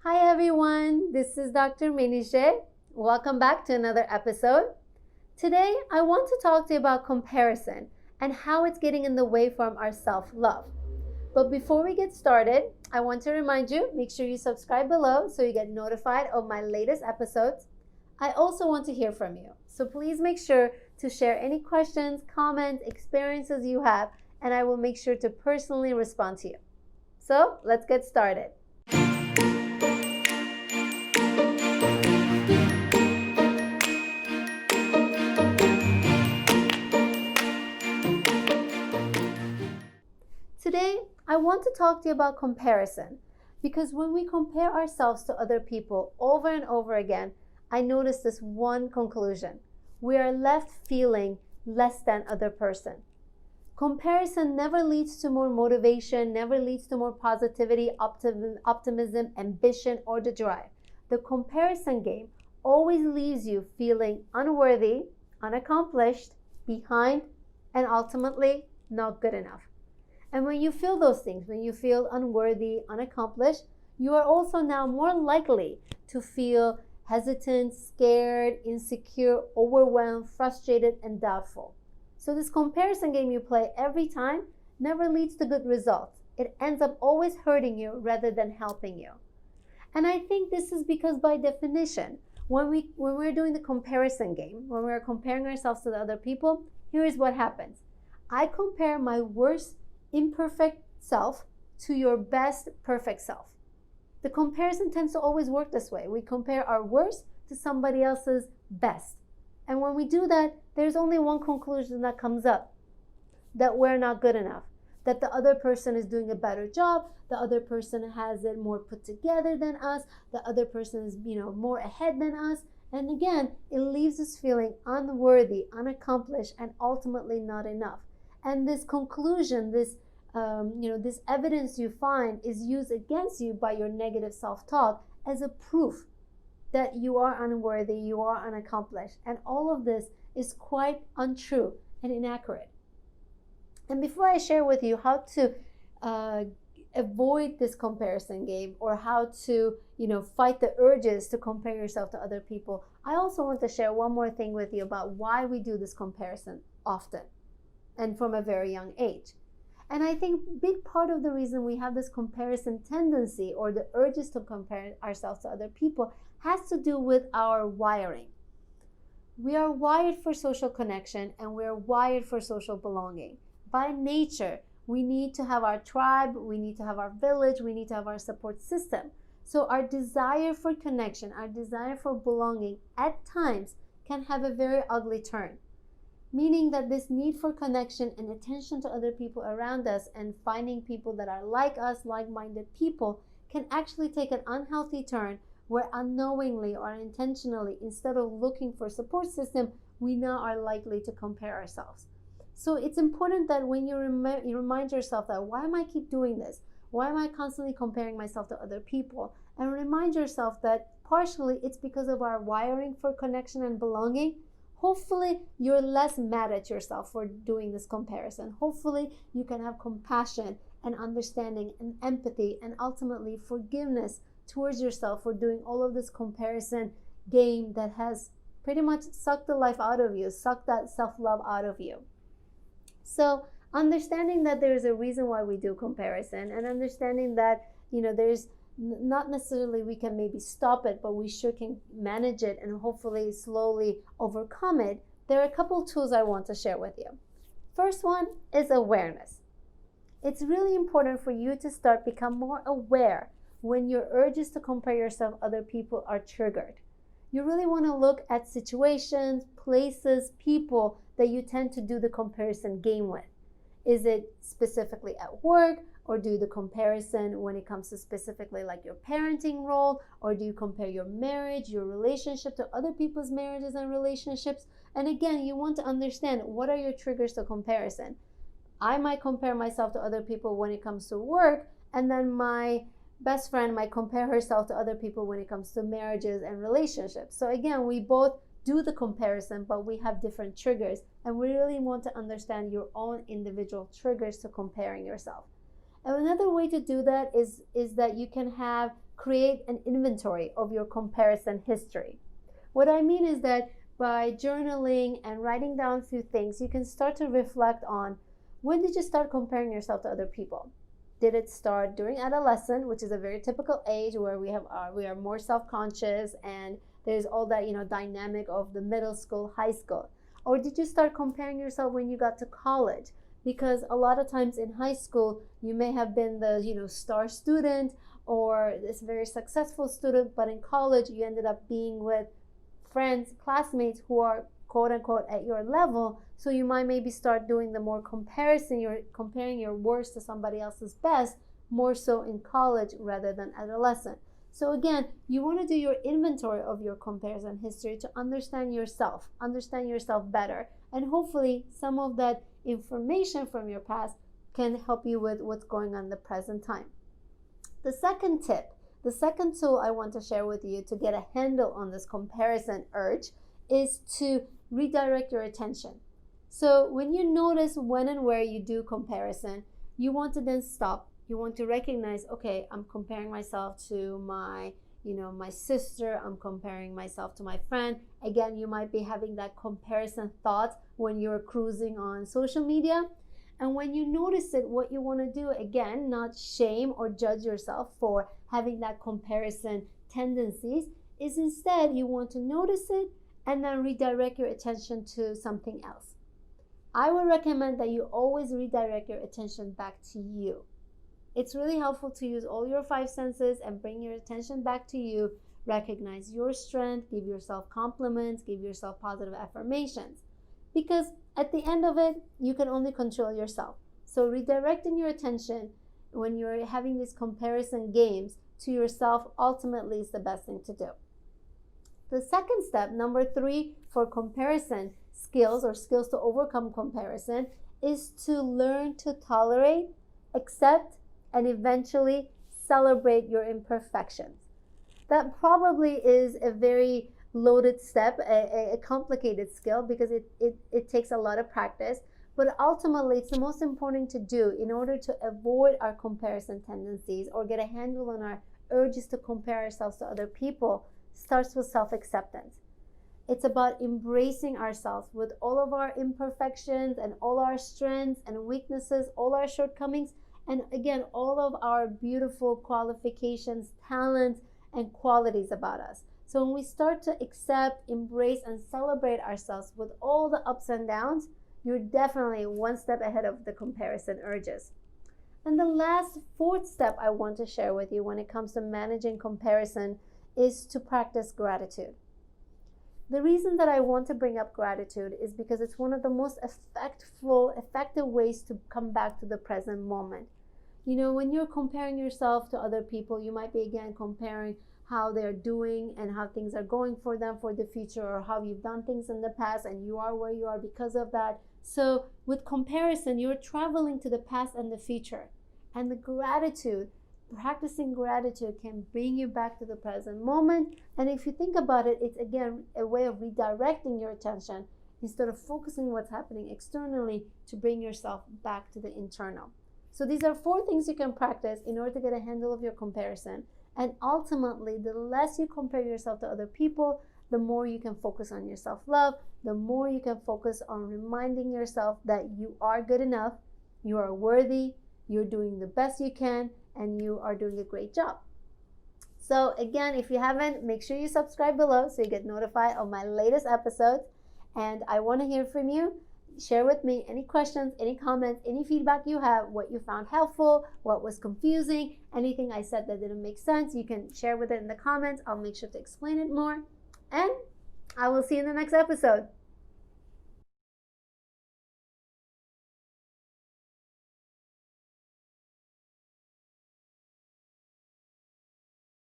Hi everyone, this is Dr. Minishe. Welcome back to another episode. Today, I want to talk to you about comparison and how it's getting in the way from our self-love. But before we get started, I want to remind you, make sure you subscribe below so you get notified of my latest episodes. I also want to hear from you. So please make sure to share any questions, comments, experiences you have, and I will make sure to personally respond to you. So let's get started. Today, I want to talk to you about comparison because when we compare ourselves to other people over and over again, I notice this one conclusion. We are left feeling less than other person. Comparison never leads to more motivation, never leads to more positivity, optimism, ambition, or the drive. The comparison game always leaves you feeling unworthy, unaccomplished, behind, and ultimately not good enough. And when you feel those things, when you feel unworthy, unaccomplished, you are also now more likely to feel hesitant, scared, insecure, overwhelmed, frustrated, and doubtful. So this comparison game you play every time never leads to good results. It ends up always hurting you rather than helping you. And I think this is because by definition, when we're doing the comparison game, when we're comparing ourselves to the other people, here is what happens. I compare my worst imperfect self to your best perfect self. The comparison tends to always work this way. We compare our worst to somebody else's best. And when we do that, there's only one conclusion that comes up, that we're not good enough, that the other person is doing a better job, the other person has it more put together than us, the other person is, more ahead than us. And again, it leaves us feeling unworthy, unaccomplished, and ultimately not enough. And this conclusion, this evidence you find is used against you by your negative self-talk as a proof that you are unworthy, you are unaccomplished. And all of this is quite untrue and inaccurate. And before I share with you how to avoid this comparison game or how to, fight the urges to compare yourself to other people, I also want to share one more thing with you about why we do this comparison often and from a very young age. And I think a big part of the reason we have this comparison tendency or the urges to compare ourselves to other people has to do with our wiring. We are wired for social connection and we're wired for social belonging. By nature, we need to have our tribe, we need to have our village, we need to have our support system. So our desire for connection, our desire for belonging at times can have a very ugly turn. Meaning that this need for connection and attention to other people around us and finding people that are like us, like-minded people, can actually take an unhealthy turn where unknowingly or intentionally, instead of looking for a support system, we now are likely to compare ourselves. So it's important that when you remind yourself that, why am I keep doing this? Why am I constantly comparing myself to other people? And remind yourself that partially it's because of our wiring for connection and belonging. Hopefully, you're less mad at yourself for doing this comparison. Hopefully, you can have compassion and understanding and empathy and ultimately forgiveness towards yourself for doing all of this comparison game that has pretty much sucked the life out of you, sucked that self-love out of you. So, understanding that there is a reason why we do comparison and understanding that, there's not necessarily we can maybe stop it, but we sure can manage it and hopefully slowly overcome it. There are a couple tools I want to share with you. First one is awareness. It's really important for you to become more aware when your urges to compare yourself to other people are triggered. You really want to look at situations, places, people that you tend to do the comparison game with. Is it specifically at work? Or do the comparison when it comes to specifically like your parenting role? Or do you compare your marriage, your relationship to other people's marriages and relationships? And again, you want to understand what are your triggers to comparison. I might compare myself to other people when it comes to work, and then my best friend might compare herself to other people when it comes to marriages and relationships. So again, we both do the comparison, but we have different triggers. And we really want to understand your own individual triggers to comparing yourself. And another way to do that is that you can have create an inventory of your comparison history. What I mean is that by journaling and writing down a few things, you can start to reflect on, when did you start comparing yourself to other people? Did it start during adolescence, which is a very typical age where we are more self-conscious, and there's all that dynamic of the middle school, high school? Or did you start comparing yourself when you got to college? Because a lot of times in high school, you may have been the star student or this very successful student, but in college you ended up being with friends, classmates who are quote unquote at your level. So you might maybe start doing the more comparison. You're comparing your worst to somebody else's best, more so in college rather than adolescent. So again, you want to do your inventory of your comparison history to understand yourself better. And hopefully some of that information from your past can help you with what's going on in the present time. The second tip, the second tool I want to share with you to get a handle on this comparison urge is to redirect your attention. So when you notice when and where you do comparison, you want to then stop. You want to recognize, okay, I'm comparing myself to my sister, I'm comparing myself to my friend. Again, you might be having that comparison thought when you're cruising on social media. And when you notice it, what you want to do, again, not shame or judge yourself for having that comparison tendencies, is instead you want to notice it and then redirect your attention to something else. I would recommend that you always redirect your attention back to you. It's really helpful to use all your 5 senses and bring your attention back to you. Recognize your strength, give yourself compliments, give yourself positive affirmations. Because at the end of it, you can only control yourself. So redirecting your attention when you're having these comparison games to yourself ultimately is the best thing to do. The second step, number 3, for comparison skills or skills to overcome comparison, is to learn to tolerate, accept, and eventually celebrate your imperfections. That probably is a very loaded step, a complicated skill, because it takes a lot of practice, but ultimately it's the most important to do in order to avoid our comparison tendencies or get a handle on our urges to compare ourselves to other people. Starts with self-acceptance. It's about embracing ourselves with all of our imperfections and all our strengths and weaknesses, all our shortcomings, and again, all of our beautiful qualifications, talents, and qualities about us. So when we start to accept, embrace, and celebrate ourselves with all the ups and downs, you're definitely one step ahead of the comparison urges. And the last, 4th step I want to share with you when it comes to managing comparison is to practice gratitude. The reason that I want to bring up gratitude is because it's one of the most effective ways to come back to the present moment. When you're comparing yourself to other people, you might be again comparing how they're doing and how things are going for them for the future, or how you've done things in the past and you are where you are because of that. So with comparison, you're traveling to the past and the future. And the gratitude, practicing gratitude, can bring you back to the present moment. And if you think about it, it's again a way of redirecting your attention instead of focusing what's happening externally to bring yourself back to the internal. So these are 4 things you can practice in order to get a handle of your comparison. And ultimately, the less you compare yourself to other people, the more you can focus on your self-love, the more you can focus on reminding yourself that you are good enough, you are worthy, you're doing the best you can, and you are doing a great job. So again, if you haven't, make sure you subscribe below so you get notified of my latest episodes. And I want to hear from you. Share with me any questions, any comments, any feedback you have, what you found helpful, what was confusing, anything I said that didn't make sense. You can share with it in the comments. I'll make sure to explain it more. And I will see you in the next episode.